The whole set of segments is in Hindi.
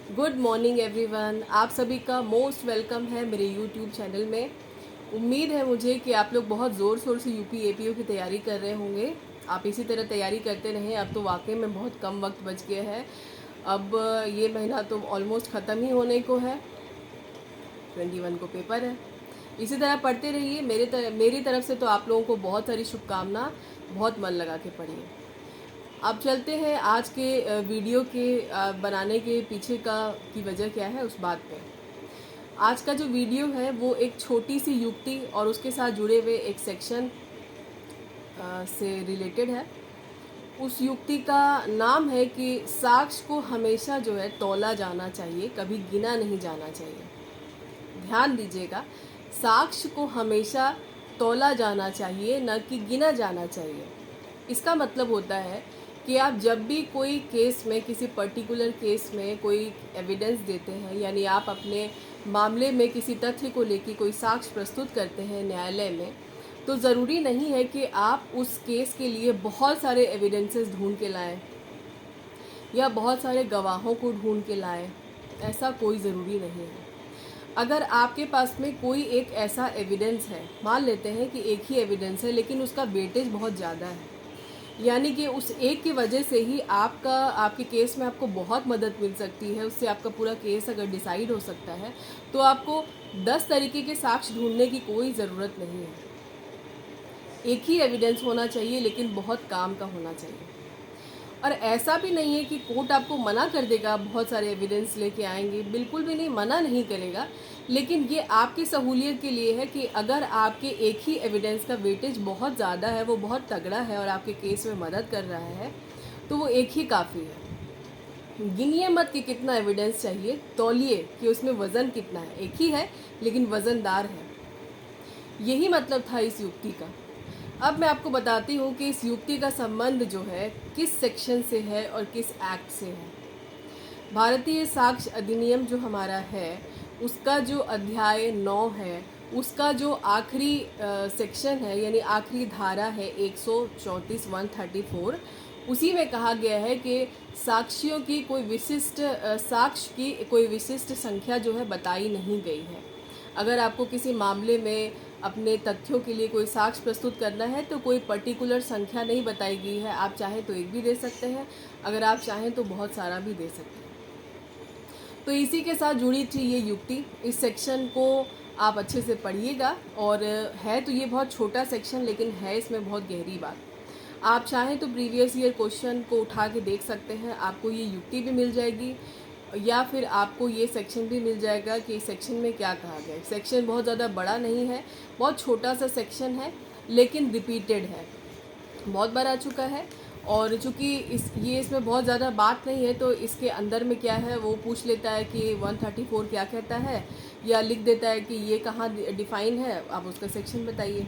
Good morning everyone. आप सभी का मोस्ट वेलकम है मेरे यूट्यूब चैनल में। उम्मीद है मुझे कि आप लोग बहुत ज़ोर शोर से यूपी एपीओ की तैयारी कर रहे होंगे। आप इसी तरह तैयारी करते रहें। अब तो वाकई में बहुत कम वक्त बच गया है। अब ये महीना तो ऑलमोस्ट ख़त्म ही होने को है। 21 को पेपर है। इसी तरह पढ़ते रहिए। मेरी तरफ से तो आप लोगों को बहुत सारी शुभकामना। बहुत मन लगा के पढ़िए। अब चलते हैं आज के वीडियो के बनाने के पीछे की वजह क्या है उस बात पे। आज का जो वीडियो है वो एक छोटी सी युक्ति और उसके साथ जुड़े हुए एक सेक्शन से रिलेटेड है। उस युक्ति का नाम है कि साक्ष्य को हमेशा जो है तौला जाना चाहिए, कभी गिना नहीं जाना चाहिए। ध्यान दीजिएगा, साक्ष्य को हमेशा तौला जाना चाहिए, न कि गिना जाना चाहिए। इसका मतलब होता है कि आप जब भी कोई केस में, किसी पर्टिकुलर केस में कोई एविडेंस देते हैं, यानी आप अपने मामले में किसी तथ्य को लेकर कोई साक्ष्य प्रस्तुत करते हैं न्यायालय में, तो ज़रूरी नहीं है कि आप उस केस के लिए बहुत सारे एविडेंसेस ढूंढ के लाएं या बहुत सारे गवाहों को ढूंढ के लाएं। ऐसा कोई ज़रूरी नहीं है। अगर आपके पास में कोई एक ऐसा एविडेंस है, मान लेते हैं कि एक ही एविडेंस है लेकिन उसका वेटेज बहुत ज़्यादा है, यानी कि उस एक की वजह से ही आपके केस में आपको बहुत मदद मिल सकती है, उससे आपका पूरा केस अगर डिसाइड हो सकता है, तो आपको 10 तरीके के साक्ष्य ढूंढने की कोई ज़रूरत नहीं है। एक ही एविडेंस होना चाहिए लेकिन बहुत काम का होना चाहिए। और ऐसा भी नहीं है कि कोर्ट आपको मना कर देगा बहुत सारे एविडेंस लेके आएंगे, बिल्कुल भी नहीं, मना नहीं करेगा। लेकिन ये आपकी सहूलियत के लिए है कि अगर आपके एक ही एविडेंस का वेटेज बहुत ज़्यादा है, वो बहुत तगड़ा है और आपके केस में मदद कर रहा है, तो वो एक ही काफ़ी है। गिनिए मत कि कितना एविडेंस चाहिए, तौलिए कि उसमें वज़न कितना है। एक ही है लेकिन वज़नदार है। यही मतलब था इस युक्ति का। अब मैं आपको बताती हूँ कि इस युक्ति का संबंध जो है किस सेक्शन से है और किस एक्ट से है। भारतीय साक्ष्य अधिनियम जो हमारा है, उसका जो अध्याय 9 है, उसका जो आखिरी सेक्शन है, यानी आखिरी धारा है 134 134, उसी में कहा गया है कि साक्ष्यों की कोई विशिष्ट साक्ष्य की कोई विशिष्ट संख्या जो है बताई नहीं गई है। अगर आपको किसी मामले में अपने तथ्यों के लिए कोई साक्ष्य प्रस्तुत करना है तो कोई पर्टिकुलर संख्या नहीं बताई गई है। आप चाहें तो एक भी दे सकते हैं, अगर आप चाहें तो बहुत सारा भी दे सकते हैं। तो इसी के साथ जुड़ी थी ये युक्ति। इस सेक्शन को आप अच्छे से पढ़िएगा। और है तो ये बहुत छोटा सेक्शन, लेकिन है इसमें बहुत गहरी बात। आप चाहें तो प्रीवियस ईयर क्वेश्चन को उठा के देख सकते हैं, आपको ये युक्ति भी मिल जाएगी, या फिर आपको ये सेक्शन भी मिल जाएगा कि सेक्शन में क्या कहा गया है। सेक्शन बहुत ज़्यादा बड़ा नहीं है, बहुत छोटा सा सेक्शन है, लेकिन रिपीटेड है, बहुत बार आ चुका है। और चूँकि इसमें बहुत ज़्यादा बात नहीं है, तो इसके अंदर में क्या है वो पूछ लेता है कि 134 क्या कहता है, या लिख देता है कि ये कहाँ डिफ़ाइन है, आप उसका सेक्शन बताइए।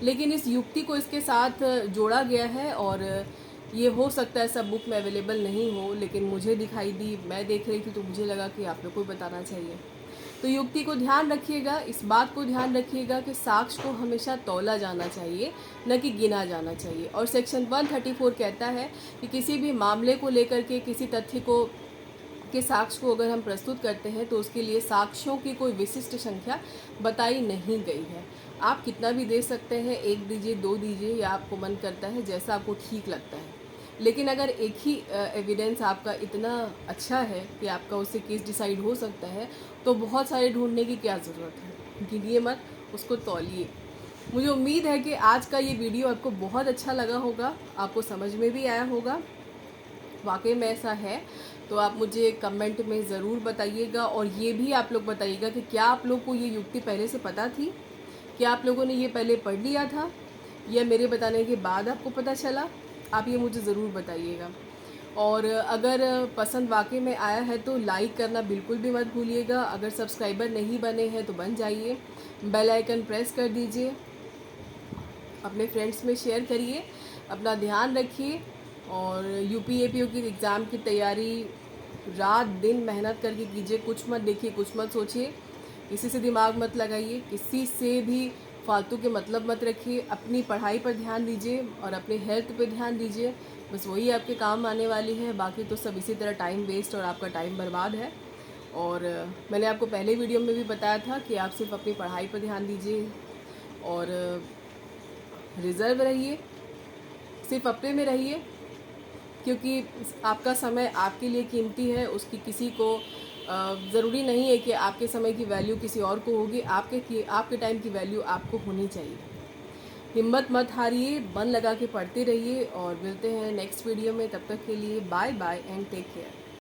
लेकिन इस युक्ति को इसके साथ जोड़ा गया है, और ये हो सकता है सब बुक में अवेलेबल नहीं हो, लेकिन मुझे दिखाई दी, मैं देख रही थी, तो मुझे लगा कि आप लोग को बताना चाहिए। तो युक्ति को ध्यान रखिएगा, इस बात को ध्यान रखिएगा कि साक्ष्य को हमेशा तौला जाना चाहिए, न कि गिना जाना चाहिए। और सेक्शन 134 कहता है कि किसी भी मामले को लेकर के किसी तथ्य के साक्ष्य को अगर हम प्रस्तुत करते हैं तो उसके लिए साक्ष्यों की कोई विशिष्ट संख्या बताई नहीं गई है। आप कितना भी दे सकते हैं, 1 दीजिए, 2 दीजिए, या आपको मन करता है, जैसा आपको ठीक लगता है। लेकिन अगर एक ही एविडेंस आपका इतना अच्छा है कि आपका उससे केस डिसाइड हो सकता है, तो बहुत सारे ढूंढने की क्या ज़रूरत है। गिनिए मत, उसको तौलिए। मुझे उम्मीद है कि आज का ये वीडियो आपको बहुत अच्छा लगा होगा, आपको समझ में भी आया होगा। वाकई में ऐसा है तो आप मुझे कमेंट में ज़रूर बताइएगा। और ये भी आप लोग बताइएगा कि क्या आप लोग को ये युक्ति पहले से पता थी, क्या आप लोगों ने ये पहले पढ़ लिया था, या मेरे बताने के बाद आपको पता चला। आप ये मुझे ज़रूर बताइएगा। और अगर पसंद वाकई में आया है तो लाइक करना बिल्कुल भी मत भूलिएगा। अगर सब्सक्राइबर नहीं बने हैं तो बन जाइए, बेल आइकन प्रेस कर दीजिए, अपने फ्रेंड्स में शेयर करिए। अपना ध्यान रखिए, और यूपीएपीओ की एग्ज़ाम की तैयारी रात दिन मेहनत करके कीजिए। कुछ मत देखिए, कुछ मत सोचिए, किसी से दिमाग मत लगाइए, किसी से भी फालतू के मतलब मत रखिए। अपनी पढ़ाई पर ध्यान दीजिए और अपने हेल्थ पे ध्यान दीजिए। बस वही आपके काम आने वाली है, बाकी तो सब इसी तरह टाइम वेस्ट और आपका टाइम बर्बाद है। और मैंने आपको पहले वीडियो में भी बताया था कि आप सिर्फ अपनी पढ़ाई पर ध्यान दीजिए और रिज़र्व रहिए, सिर्फ अपने में रहिए, क्योंकि आपका समय आपके लिए कीमती है। उसकी किसी को ज़रूरी नहीं है कि आपके समय की वैल्यू किसी और को होगी। आपके टाइम की वैल्यू आपको होनी चाहिए। हिम्मत मत हारिए, मन लगा के पढ़ते रहिए और मिलते हैं नेक्स्ट वीडियो में। तब तक के लिए bye bye and take care.